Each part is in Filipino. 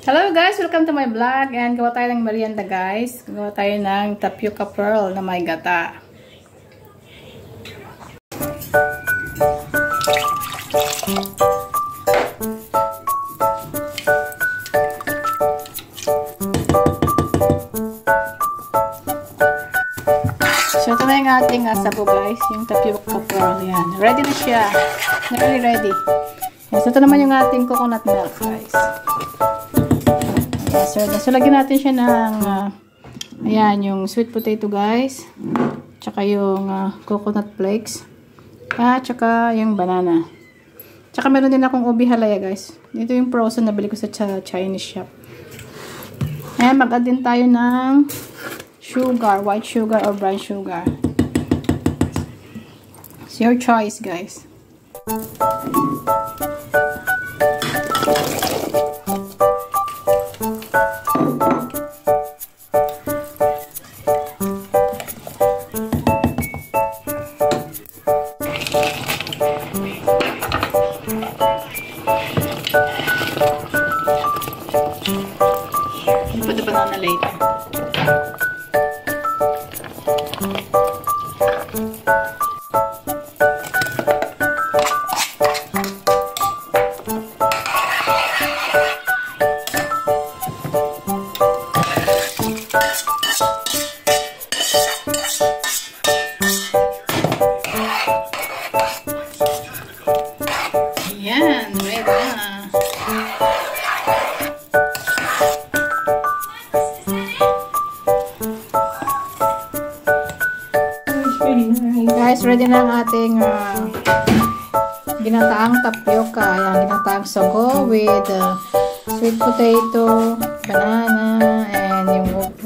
Hello guys! Welcome to my vlog and gawa tayo ng merienda guys. Gawa tayo ng tapioca pearl na may gata. So ito na yung ating sabo guys. Yung tapioca pearl. Yan. Ready na siya. Nearly ready. So ito naman yung ating coconut milk guys. So lagyan natin siya ng ayan, yung sweet potato guys, tsaka yung coconut flakes, at tsaka yung banana, tsaka meron din akong ubi halaya guys. Ito yung frozen na bili ko sa Chinese shop. Ayan, mag-add din tayo ng sugar, white sugar or brown sugar. It's your choice guys. Put the banana later. Yan, ready na. Guys, ready na ang ating ginataang tapioca. Ayan, ginataang sago with sweet potato, banana, and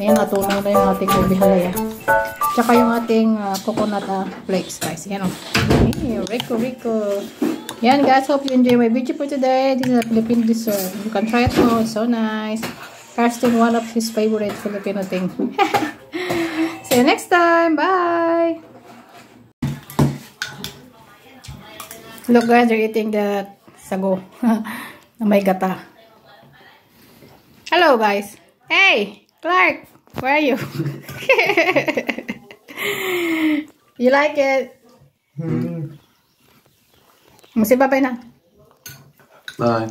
yung natunaw na yung ating ubi halaya. Tsaka yung ating coconut flakes guys. Yan o. Hey, rico. Yan guys, hope you enjoy my video for today. This is a Filipino dessert. You can try it now. It's so nice. Casting one of his favorite Filipino thing. See you next time. Bye! Look guys, they're eating the sago na may gata. Hello guys. Hey, Clark, where are you? You like it? Masih bye na. Bye.